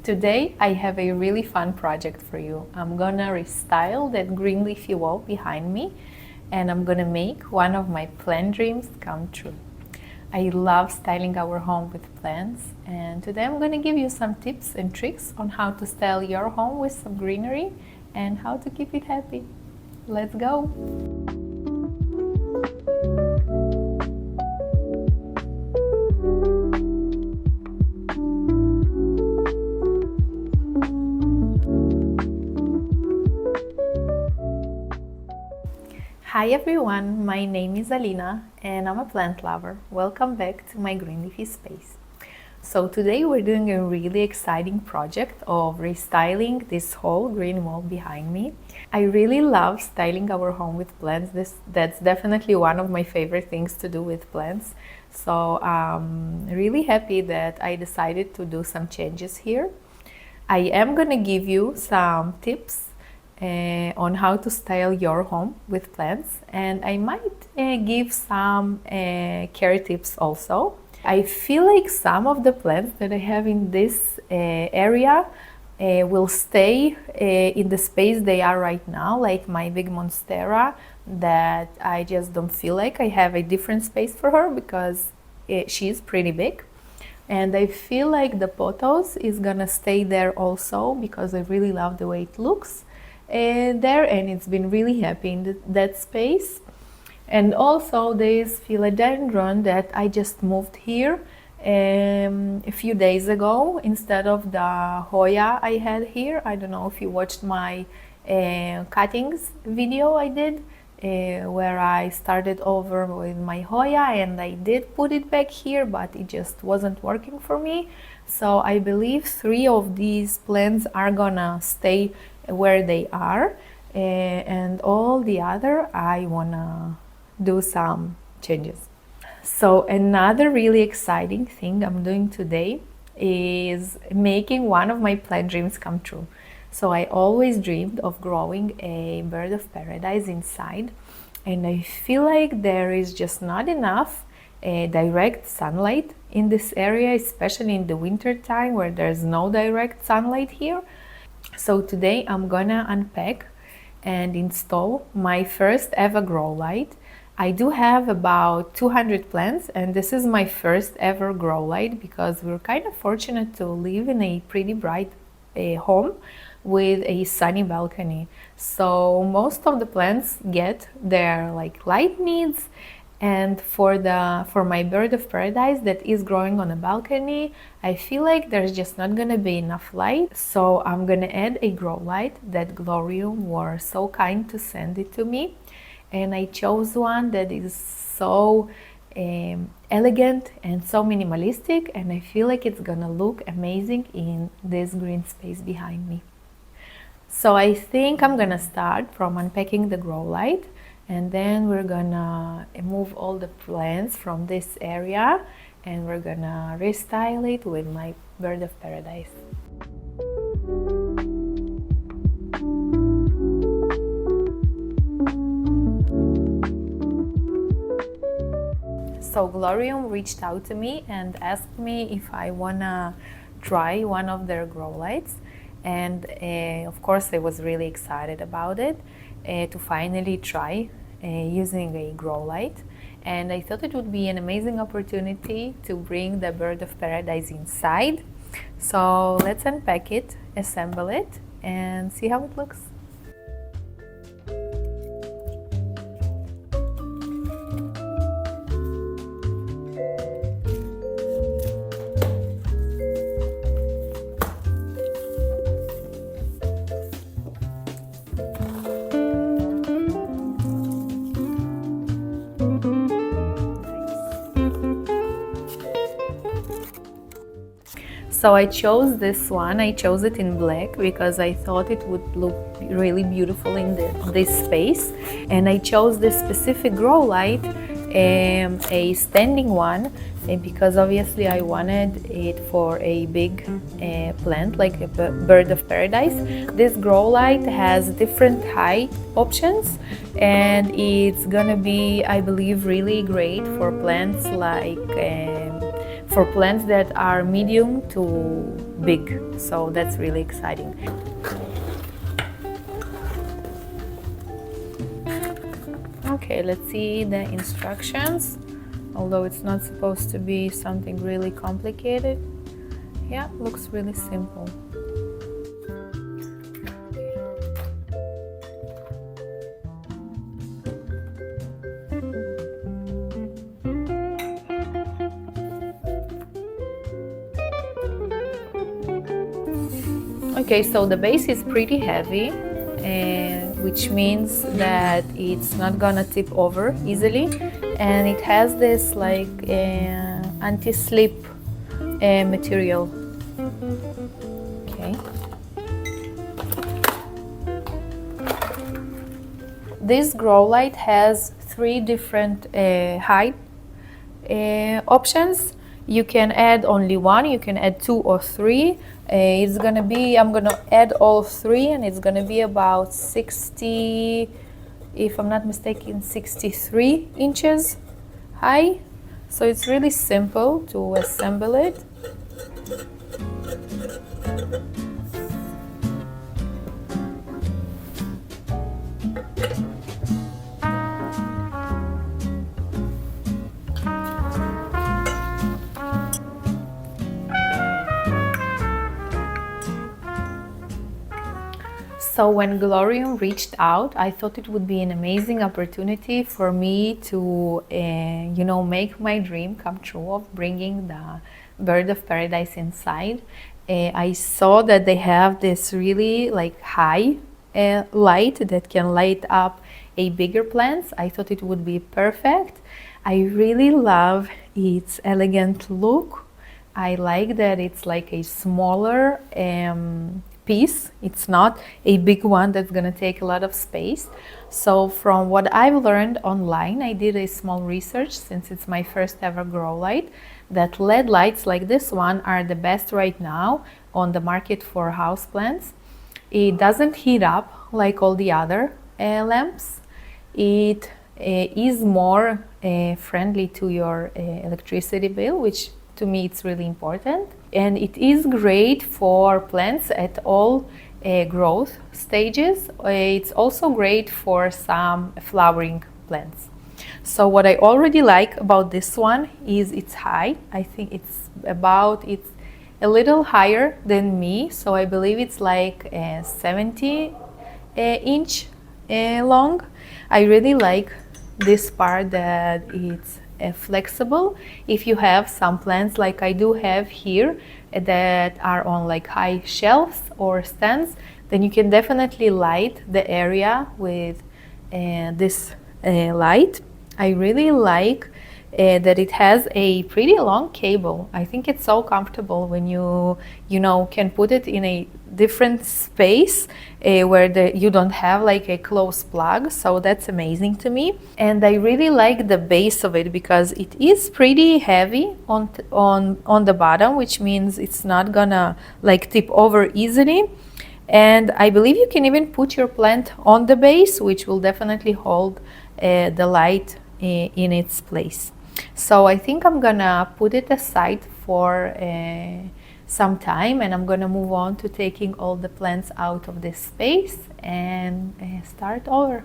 Today I have a really fun project for you. I'm gonna restyle that green leafy wall behind me, and I'm gonna make one of my plant dreams come true. I love styling our home with plants, and today I'm gonna give you some tips and tricks on how to style your home with some greenery and how to keep it happy. Let's go! Hi everyone, my name is Alina and I'm a plant lover. Welcome back to my green leafy space. So today we're doing a really exciting project of restyling this whole green wall behind me. I really love styling our home with plants. That's definitely one of my favorite things to do with plants. So I'm really happy that I decided to do some changes here. I am gonna give you some tips on how to style your home with plants, and I might give some care tips also. I feel like some of the plants that I have in this area will stay in the space they are right now, like my big monstera that I just don't feel like I have a different space for her because she's pretty big. And I feel like the pothos is gonna stay there also because I really love the way it looks there, and it's been really happy in that space. And also this philodendron that I just moved here a few days ago instead of the Hoya I had here. I don't know if you watched my cuttings video I did where I started over with my Hoya, and I did put it back here, but it just wasn't working for me. So I believe 3 of these plants are gonna stay where they are, and all the other I wanna do some changes. So another really exciting thing I'm doing today is making one of my plant dreams come true. So I always dreamed of growing a bird of paradise inside, and I feel like there is just not enough direct sunlight in this area, especially in the winter time where there's no direct sunlight here. So today I'm gonna unpack and install my first ever grow light. I do have about 200 plants, and this is my first ever grow light because we're kind of fortunate to live in a pretty bright home with a sunny balcony. So most of the plants get their light needs, and for my bird of paradise that is growing on a balcony, I feel like there's just not gonna be enough light. So I'm gonna add a grow light that Glorium were so kind to send it to me. And I chose one that is so elegant and so minimalistic, and I feel like it's gonna look amazing in this green space behind me. So I think I'm gonna start from unpacking the grow light, and then we're gonna move all the plants from this area and we're gonna restyle it with my bird of paradise. So Glorium reached out to me and asked me if I wanna try one of their grow lights, and of course I was really excited about it to finally try using a grow light, and I thought it would be an amazing opportunity to bring the bird of paradise inside. So let's unpack it, assemble it, and see how it looks. So I chose this one. I chose it in black because I thought it would look really beautiful in this space. And I chose this specific grow light, a standing one, because obviously I wanted it for a big plant, like a bird of paradise. This grow light has different height options, and it's gonna be, I believe, really great for plants like for plants that are medium to big. So that's really exciting. Okay, let's see the instructions. Although it's not supposed to be something really complicated. Yeah, looks really simple. Okay, so the base is pretty heavy, which means that it's not gonna tip over easily, and it has this like anti-slip material. Okay. This grow light has 3 different height options. You can add only 1, you can add 2 or 3. It's gonna be, I'm gonna add all 3, and it's gonna be about 60, if I'm not mistaken, 63 inches high. So it's really simple to assemble it. So when Glorium reached out, I thought it would be an amazing opportunity for me to, make my dream come true of bringing the bird of paradise inside. I saw that they have this really like high light that can light up a bigger plants. I thought it would be perfect. I really love its elegant look. I like that it's like a smaller piece. It's not a big one that's gonna take a lot of space. So from what I've learned online, I did a small research since it's my first ever grow light, that LED lights like this one are the best right now on the market for houseplants. It doesn't heat up like all the other lamps. It is more friendly to your electricity bill, which to me it's really important. And it is great for plants at all growth stages. It's also great for some flowering plants. So what I already like about this one is its height. I think it's a little higher than me, so I believe it's like 70 inch long. I really like this part that it's flexible. If you have some plants like I do have here that are on like high shelves or stands, then you can definitely light the area with this light. I really like that it has a pretty long cable. I think it's so comfortable when you can put it in a different space where you don't have like a close plug. So that's amazing to me. And I really like the base of it because it is pretty heavy on the bottom, which means it's not gonna like tip over easily. And I believe you can even put your plant on the base, which will definitely hold the light in its place. So I think I'm gonna put it aside for some time, and I'm gonna move on to taking all the plants out of this space and start over.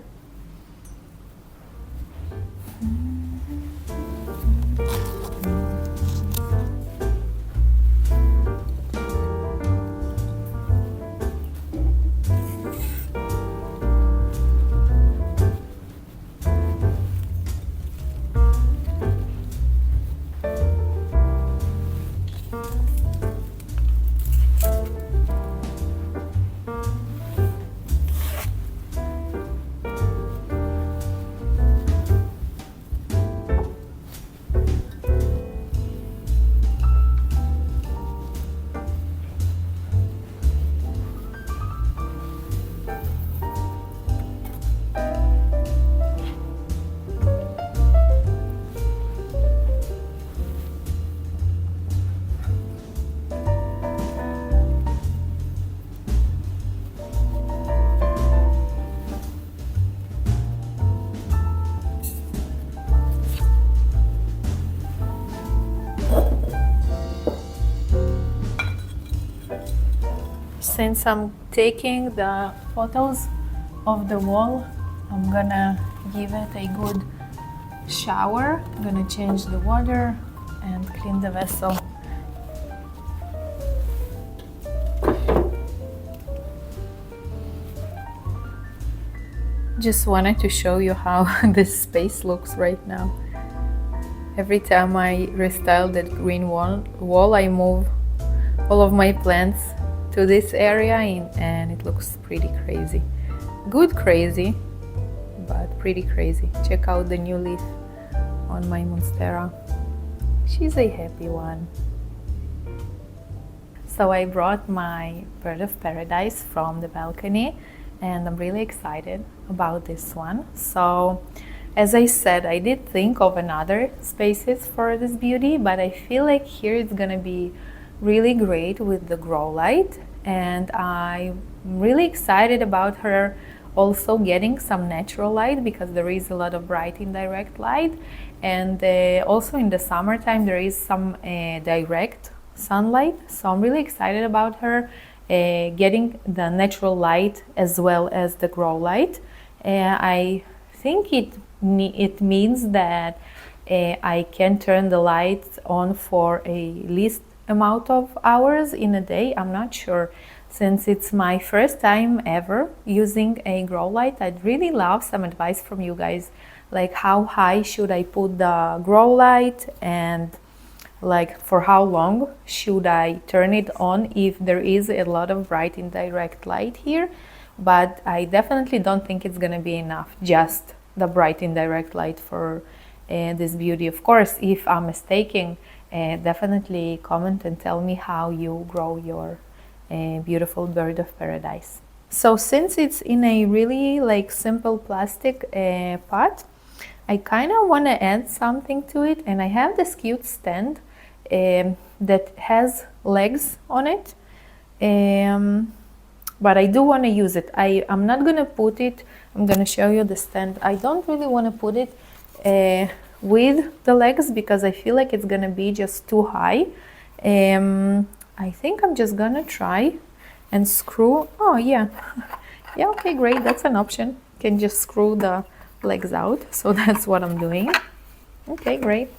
Since I'm taking the photos of the wall, I'm gonna give it a good shower. I'm gonna change the water and clean the vessel. Just wanted to show you how this space looks right now. Every time I restyle that green wall, I move all of my plants to this area and it looks pretty crazy. Good crazy, but pretty crazy. Check out the new leaf on my monstera. She's a happy one. So I brought my bird of paradise from the balcony and I'm really excited about this one. So as I said, I did think of another spaces for this beauty, but I feel like here it's gonna be really great with the grow light, and I'm really excited about her also getting some natural light because there is a lot of bright indirect light, and also in the summertime there is some direct sunlight, so I'm really excited about her getting the natural light as well as the grow light. I think it means that I can turn the lights on for a least amount of hours in a day. I'm not sure, since it's my first time ever using a grow light. I'd really love some advice from you guys, like how high should I put the grow light, and like for how long should I turn it on if there is a lot of bright indirect light here. But I definitely don't think it's gonna be enough, just the bright indirect light for this beauty. Of course, if I'm mistaken, definitely comment and tell me how you grow your beautiful bird of paradise. So since it's in a really like simple plastic pot, I kind of want to add something to it, and I have this cute stand that has legs on it, but I do want to use it. I'm not going to put it, I'm going to show you the stand. I don't really want to put it with the legs because I feel like it's going to be just too high. I think I'm just going to try and screw. Oh yeah, yeah, okay, great, that's an option. Can just screw the legs out, so that's what I'm doing. Okay, great.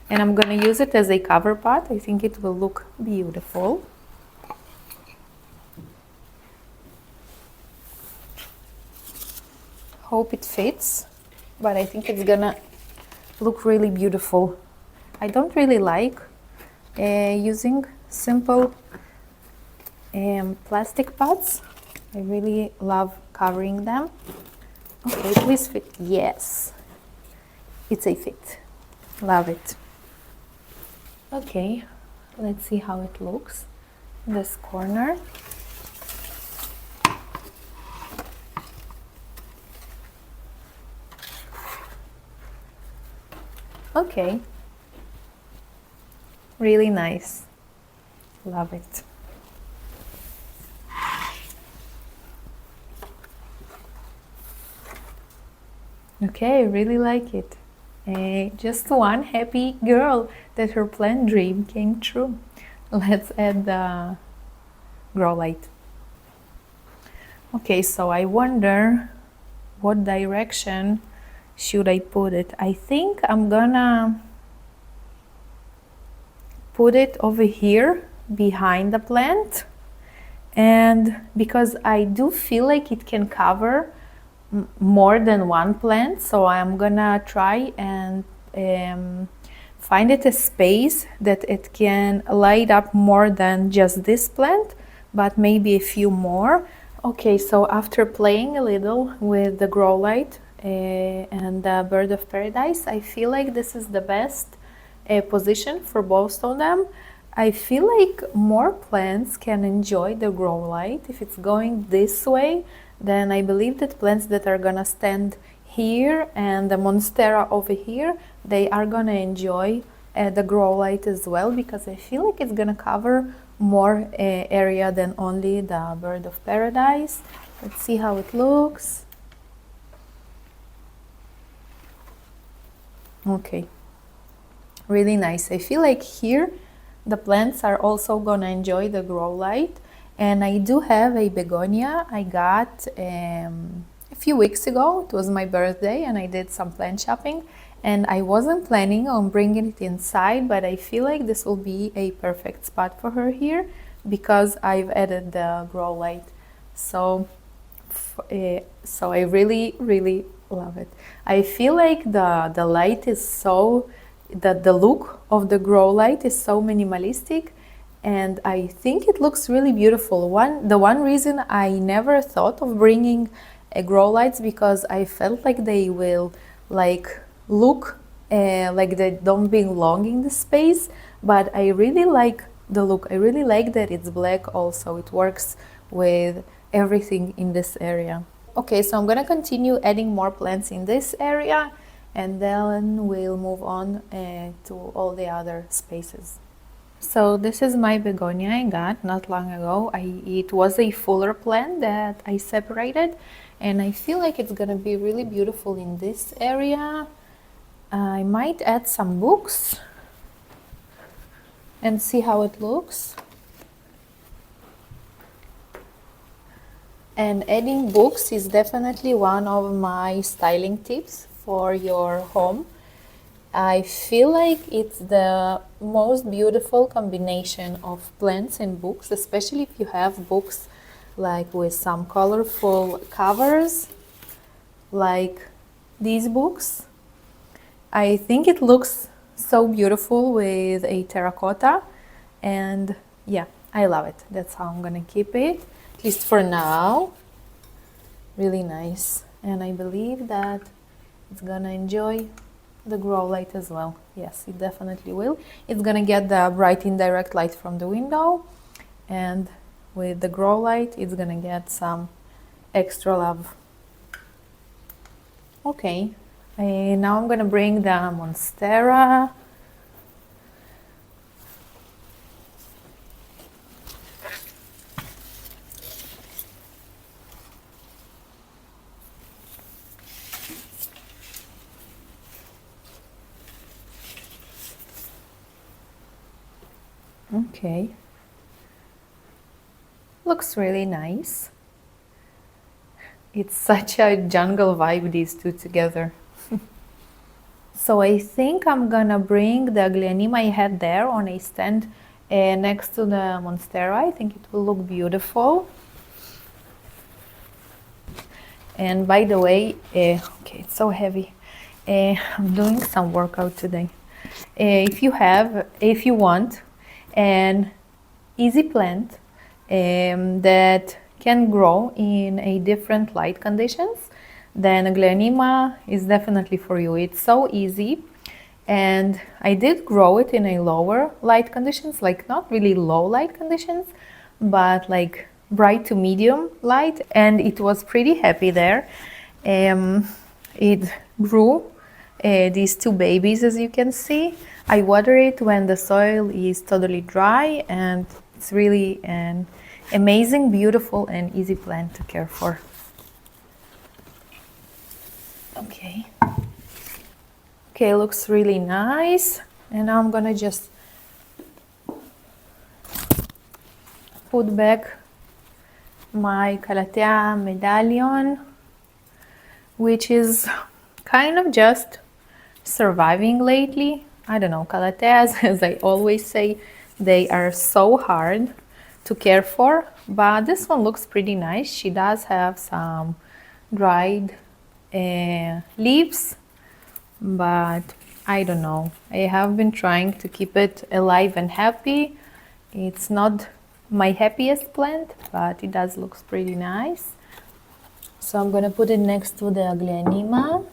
And I'm gonna use it as a cover pot. I think it will look beautiful. Hope it fits, but I think it's gonna look really beautiful. I don't really like using simple plastic pots. I really love covering them. Okay, please fit. Yes, it's a fit. Love it. Okay, let's see how it looks in this corner. Okay, really nice. Love it. Okay, I really like it. Just one happy girl that her plant dream came true. Let's add the grow light. Okay, so I wonder what direction should I put it. I think I'm gonna put it over here behind the plant, and because I do feel like it can cover more than one plant, so I'm gonna try and find it a space that it can light up more than just this plant, but maybe a few more. Okay, so after playing a little with the grow light and the bird of paradise, I feel like this is the best position for both of them. I feel like more plants can enjoy the grow light if it's going this way. Then I believe that plants that are gonna stand here and the monstera over here, they are gonna enjoy the grow light as well, because I feel like it's gonna cover more area than only the bird of paradise. Let's see how it looks. Okay, really nice. I feel like here The plants are also gonna enjoy the grow light. And I do have a begonia I got a few weeks ago. It was my birthday and I did some plant shopping. And I wasn't planning on bringing it inside, but I feel like this will be a perfect spot for her here because I've added the grow light. So, so I really, really love it. I feel like the light is so, the look of the grow light is so minimalistic, and I think it looks really beautiful. The one reason I never thought of bringing a grow lights because I felt like they will like look like they don't belong in the space, but I really like the look. I really like that it's black also. It works with everything in this area. Okay, so I'm gonna continue adding more plants in this area and then we'll move on to all the other spaces. So this is my begonia I got not long ago. It was a fuller plant that I separated, and I feel like it's gonna be really beautiful in this area. I might add some books and see how it looks. And adding books is definitely one of my styling tips for your home. I feel like it's the most beautiful combination of plants and books, especially if you have books like with some colorful covers, like these books. I think it looks so beautiful with a terracotta, and yeah, I love it. That's how I'm gonna keep it, at least for now. Really nice, and I believe that it's gonna enjoy the grow light as well. Yes, it definitely will. It's gonna get the bright indirect light from the window, and with the grow light it's gonna get some extra love. Okay, now I'm gonna bring the monstera. Okay, looks really nice. It's such a jungle vibe, these two together. So I think I'm gonna bring the Gleonema I had there on a stand next to the monstera. I think it will look beautiful. And by the way, okay, it's so heavy. I'm doing some workout today. If you want an easy plant that can grow in a different light conditions, then Gleonema is definitely for you. It's so easy, and I did grow it in a lower light conditions, like not really low light conditions, but like bright to medium light, and it was pretty happy there. It grew these two babies, as you can see. I water it when the soil is totally dry, and it's really an amazing, beautiful, and easy plant to care for. Okay. Okay, looks really nice. And now I'm gonna just put back my Calathea medallion, which is kind of just surviving lately. I don't know, Calatheas, as I always say, they are so hard to care for, but this one looks pretty nice. She does have some dried leaves, but I don't know. I have been trying to keep it alive and happy. It's not my happiest plant, but it does look pretty nice. So I'm gonna put it next to the Gleonema.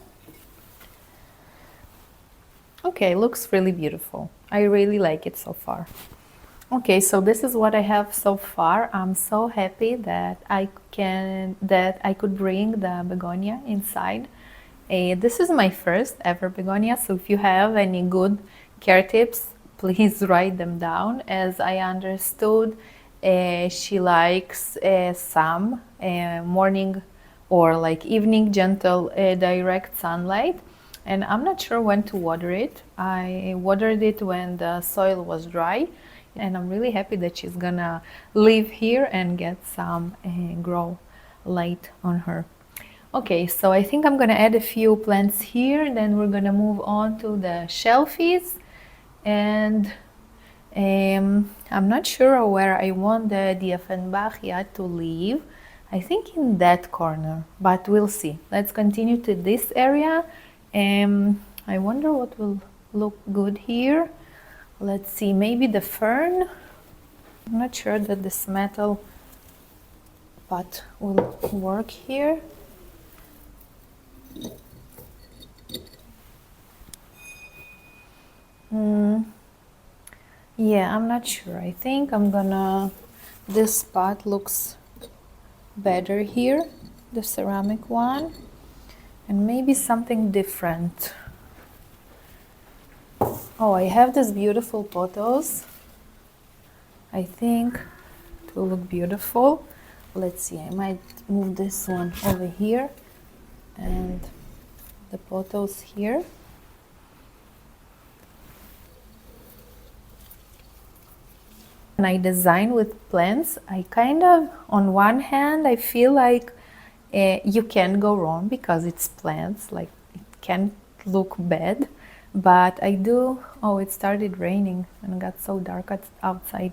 Okay, looks really beautiful. I really like it so far. Okay, so this is what I have so far. I'm so happy that I could bring the begonia inside. This is my first ever begonia, so if you have any good care tips, please write them down. As I understood, she likes some morning or like evening gentle direct sunlight, and I'm not sure when to water it. I watered it when the soil was dry. And I'm really happy that she's gonna live here and get some grow light on her. Okay, so I think I'm gonna add a few plants here, then we're gonna move on to the shelfies. And I'm not sure where I want the Dieffenbachia to live. I think in that corner, but we'll see. Let's continue to this area. I wonder what will look good here. Let's see, maybe the fern. I'm not sure that this metal pot will work here. Yeah, I'm not sure. I think I'm gonna, this pot looks better here, the ceramic one, and maybe something different. Oh, I have these beautiful pothos. I think it will look beautiful. Let's see, I might move this one over here and the pothos here. When I design with plants, I kind of, on one hand, I feel like you can't go wrong because it's plants, like it can't look bad. But I do, oh, it started raining and it got so dark outside.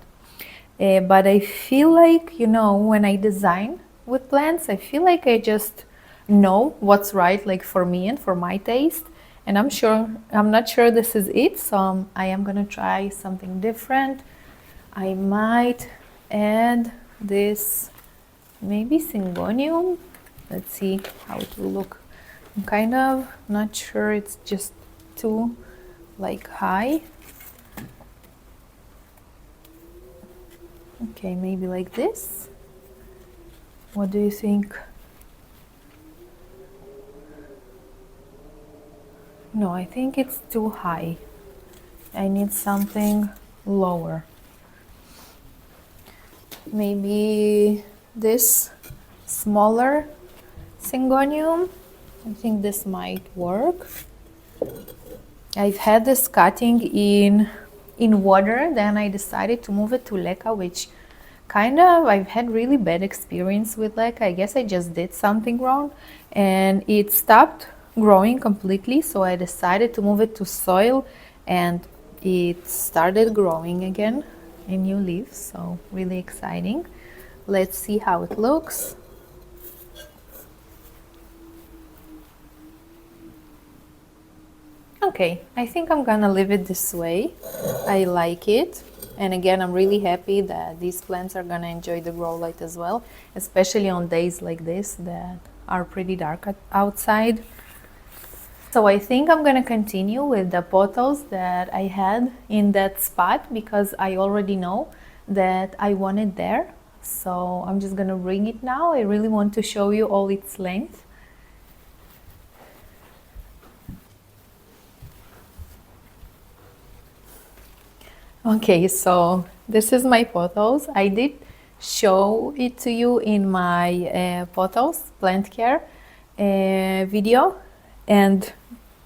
But I feel like, you know, when I design with plants, I feel like I just know what's right, like for me and for my taste. And I'm not sure this is it, so I am gonna try something different. I might add this, maybe syngonium. Let's see how it will look. I'm kind of not sure, it's just too like high. Okay, maybe like this. What do you think? No, I think it's too high. I need something lower. Maybe this smaller syngonium. I think this might work. I've had this cutting in water, then I decided to move it to leca, which kind of, I've had really bad experience with leca. I guess I just did something wrong and it stopped growing completely, so I decided to move it to soil and it started growing again in new leaves, so really exciting. Let's see how it looks. Okay, I think I'm gonna leave it this way. I like it. And again, I'm really happy that these plants are gonna enjoy the grow light as well, especially on days like this that are pretty dark outside. So I think I'm gonna continue with the pothos that I had in that spot because I already know that I want it there. So I'm just gonna bring it now. I really want to show you all its length. Okay, so this is my pothos. I did show it to you in my pothos plant care video, and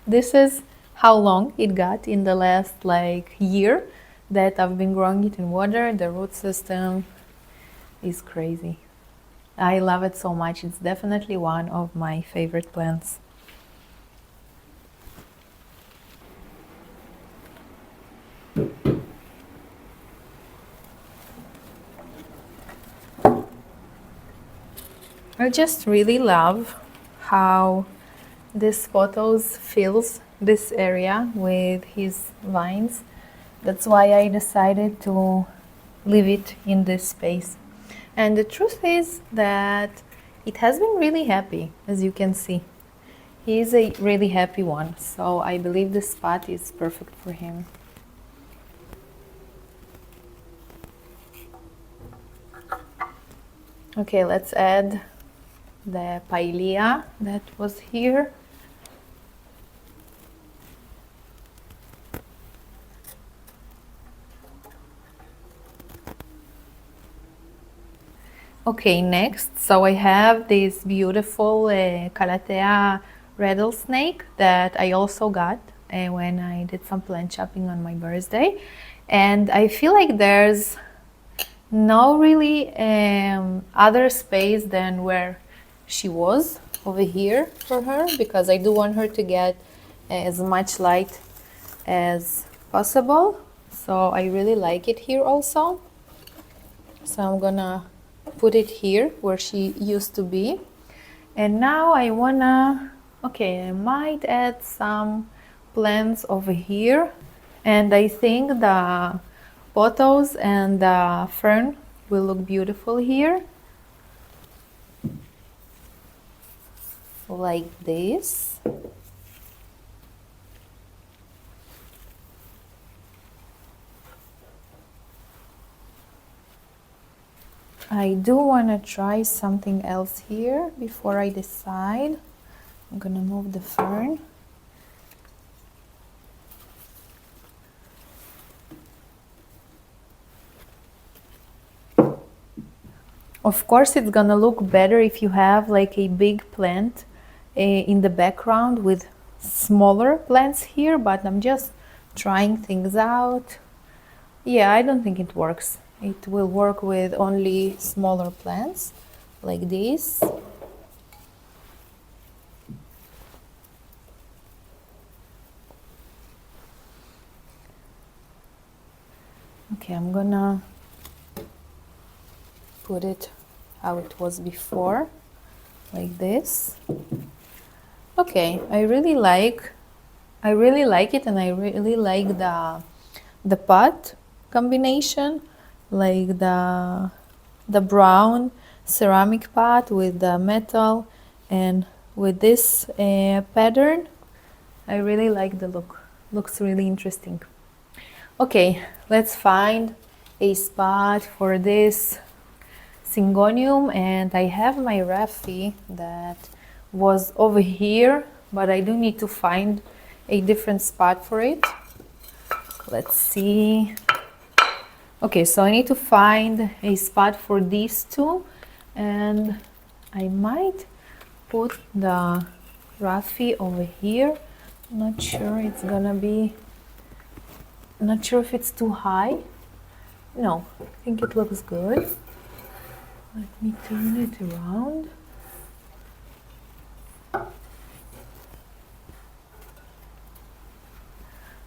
this is how long it got in the last like year that I've been growing it in water. The root system is crazy. I love it so much. It's definitely one of my favorite plants. I just really love how this pothos fills this area with his vines. That's why I decided to leave it in this space. And the truth is that it has been really happy, as you can see. He is a really happy one, so I believe this spot is perfect for him. Okay, let's add the paella that was here. Okay, next, so I have this beautiful Calathea rattlesnake that I also got when I did some plant shopping on my birthday. and I feel like there's no really other space than where she was over here for her, because I do want her to get as much light as possible. So I really like it here also. So I'm gonna put it here where she used to be. And now I wanna, okay, I might add some plants over here. And I think the pothos and the fern will look beautiful here. Like this. I do want to try something else here before I decide. I'm gonna move the fern. Of course, it's gonna look better if you have like a big plant in the background with smaller plants here, but I'm just trying things out. Yeah, I don't think it works. It will work with only smaller plants like this. Okay, I'm gonna put it how it was before, like this. Okay, I really like it, and I really like the pot combination, like the brown ceramic pot with the metal and with this pattern. I really like the look. Looks really interesting. Okay, let's find a spot for this syngonium, and I have my Raffy that was over here, but I do need to find a different spot for it. Let's see. Okay, so I need to find a spot for these two, and I might put the Raffy over here. I'm not sure it's gonna be, not sure if it's too high. No, I think it looks good. Let me turn it around.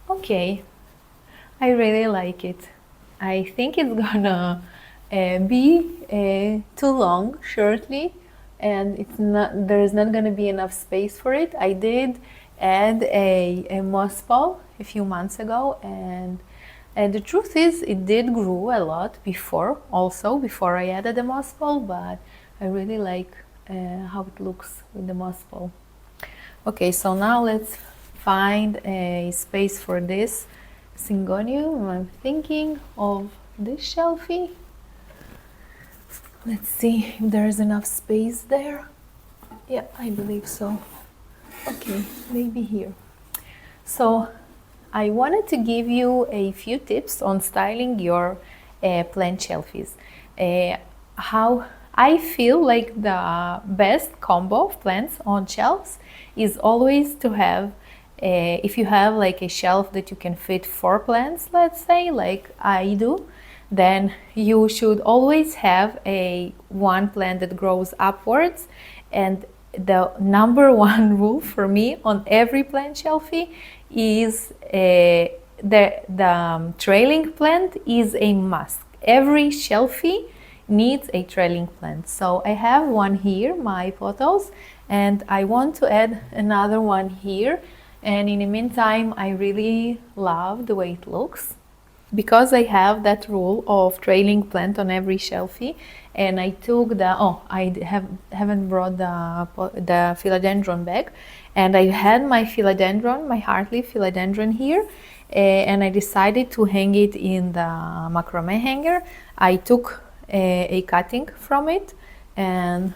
Okay, I really like it. I think it's gonna be too long shortly, and there's not gonna be enough space for it. I did add a moss ball a few months ago, and the truth is it did grow a lot before I added the moss ball, but I really like how it looks with the moss ball. Okay, so now let's find a space for this syngonium. I'm thinking of this shelfie. Let's see if there's enough space there. Yeah, I believe so. Okay, maybe here. So I wanted to give you a few tips on styling your plant shelfies. How I feel like the best combo of plants on shelves is always to have, if you have like a shelf that you can fit 4 plants, let's say, like I do, then you should always have a one plant that grows upwards. And the number one rule for me on every plant shelfie is the trailing plant is a must. Every shelfie needs a trailing plant. So I have one here, my pothos, and I want to add another one here. And in the meantime, I really love the way it looks. Because I have that rule of trailing plant on every shelfie, and I took haven't brought the philodendron back, and I had my philodendron, my heartleaf philodendron here, and I decided to hang it in the macrame hanger. I took a cutting from it and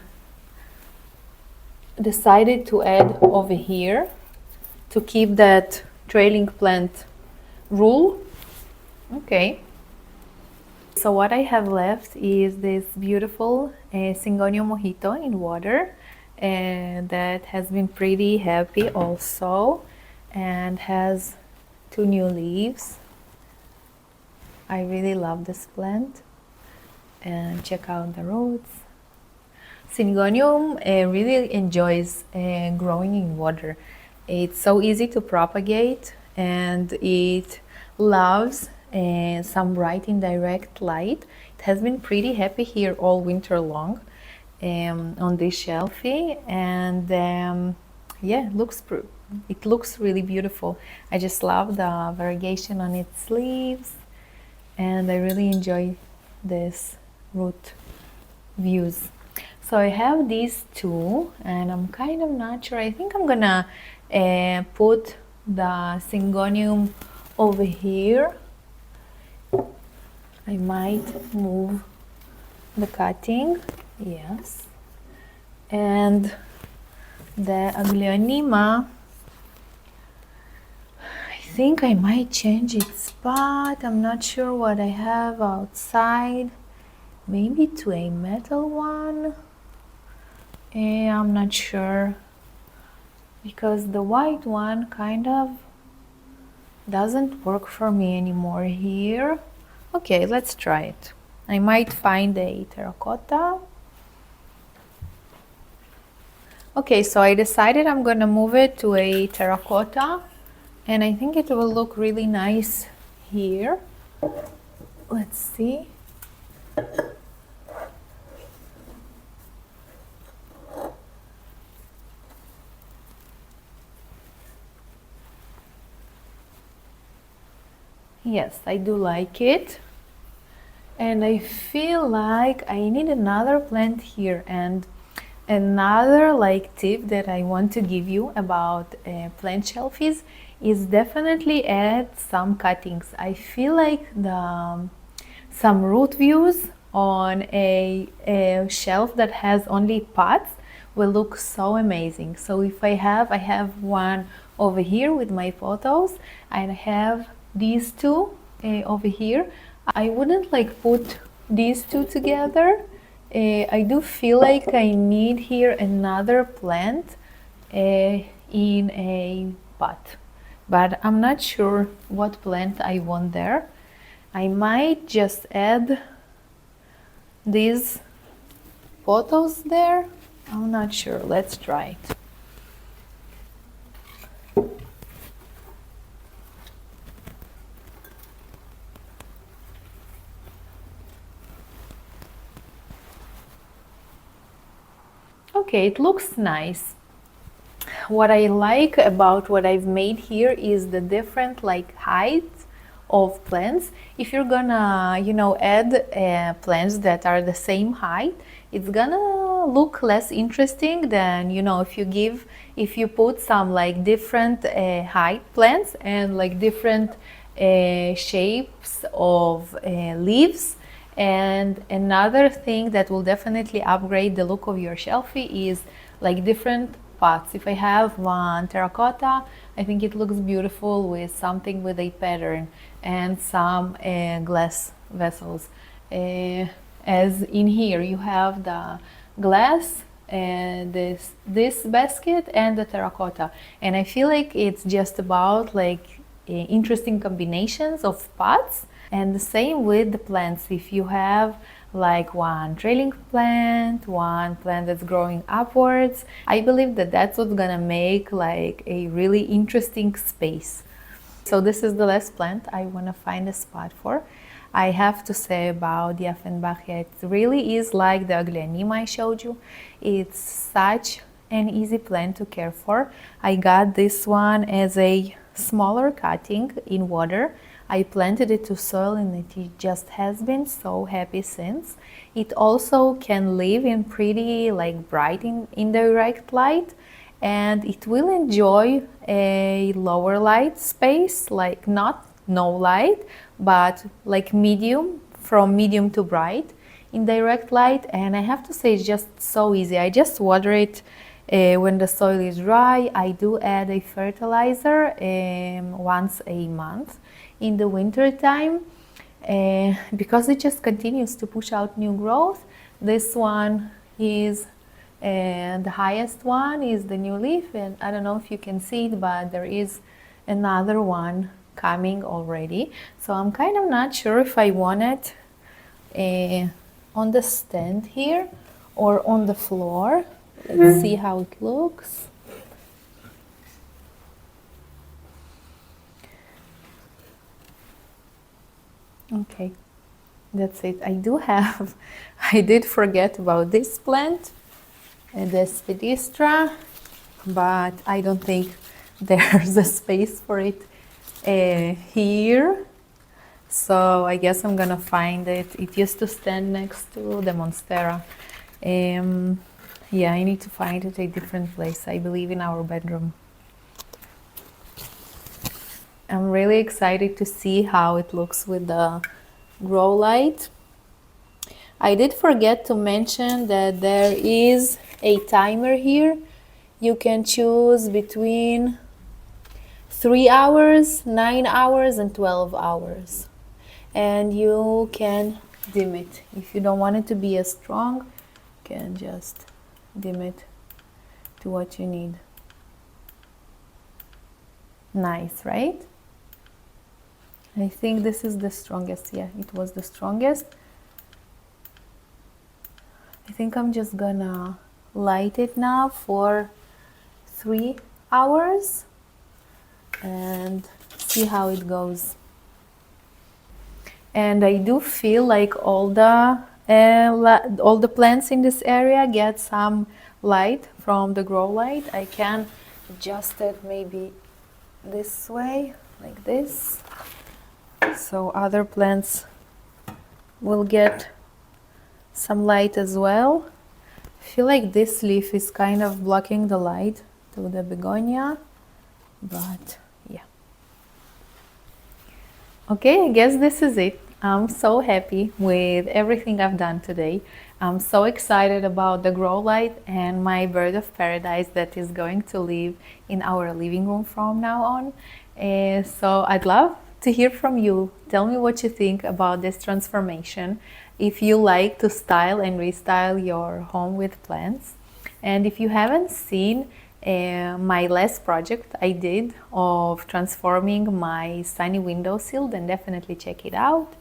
decided to add over here to keep that trailing plant rule. Okay, so what I have left is this beautiful Syngonium mojito in water, and that has been pretty happy also, and has 2 new leaves. I really love this plant. And check out the roots. Syngonium really enjoys growing in water. It's so easy to propagate and it loves some bright indirect light. It has been pretty happy here all winter long on this shelfie, and yeah, it looks really beautiful. I just love the variegation on its leaves, and I really enjoy this root views. So I have these two, and I'm kind of not sure. I think I'm gonna put the Syngonium over here. I might move the cutting, yes. And the Aglaonema, I think I might change its spot. I'm not sure what I have outside. Maybe to a metal one. I'm not sure, because the white one kind of doesn't work for me anymore here. Okay, let's try it. I might find a terracotta. Okay, so I decided I'm gonna move it to a terracotta, and I think it will look really nice here. Let's see. Yes, I do like it, and I feel like I need another plant here. And another like tip that I want to give you about plant shelfies is definitely add some cuttings. I feel like some root views on a shelf that has only pots will look so amazing. So if I have one over here with my photos, and I have these two over here. I wouldn't like put these two together. I do feel like I need here another plant in a pot, but I'm not sure what plant I want there. I might just add these photos there. I'm not sure. Let's try it. Okay, it looks nice. What I like about what I've made here is the different like heights of plants. If you're gonna, add plants that are the same height, it's gonna look less interesting than, if you put some like different height plants and like different shapes of leaves. And another thing that will definitely upgrade the look of your shelfie is like different pots. If I have one terracotta, I think it looks beautiful with something with a pattern and some glass vessels. As in here, you have the glass and this basket and the terracotta. And I feel like it's just about like interesting combinations of pots. And the same with the plants. If you have like one trailing plant, one plant that's growing upwards, I believe that that's what's gonna make like a really interesting space. So this is the last plant I wanna find a spot for. I have to say about the Offenbachia, it really is like the Aglaonema I showed you. It's such an easy plant to care for. I got this one as a smaller cutting in water. I planted it to soil and it just has been so happy since. It also can live in pretty like bright indirect light, and it will enjoy a lower light space, like not no light, but like medium, from medium to bright indirect light. And I have to say it's just so easy. I just water it when the soil is dry. I do add a fertilizer once a month in the winter time because it just continues to push out new growth. This one is the highest one is the new leaf, and I don't know if you can see it, but there is another one coming already. So I'm kind of not sure if I want it on the stand here or on the floor. Let's see how it looks. Okay, that's it. I did forget about this plant, this pedestra, but I don't think there's a space for it here. So I guess I'm gonna find it. It used to stand next to the monstera. Yeah, I need to find it a different place. I believe in our bedroom. I'm really excited to see how it looks with the grow light. I did forget to mention that there is a timer here. You can choose between 3 hours, 9 hours, and 12 hours. And you can dim it. If you don't want it to be as strong, you can just dim it to what you need. Nice, right? I think this is the strongest. Yeah, it was the strongest. I think I'm just gonna light it now for 3 hours and see how it goes. And I do feel like all the plants in this area get some light from the grow light. I can adjust it maybe this way, like this, so other plants will get some light as well. I feel like this leaf is kind of blocking the light to the begonia, but yeah. Okay, I guess this is it. I'm so happy with everything I've done today. I'm so excited about the grow light and my bird of paradise that is going to live in our living room from now on. So I'd love to hear from you. Tell me what you think about this transformation. If you like to style and restyle your home with plants. And if you haven't seen my last project I did of transforming my sunny windowsill, then definitely check it out.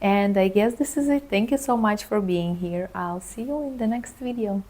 And I guess this is it. Thank you so much for being here. I'll see you in the next video.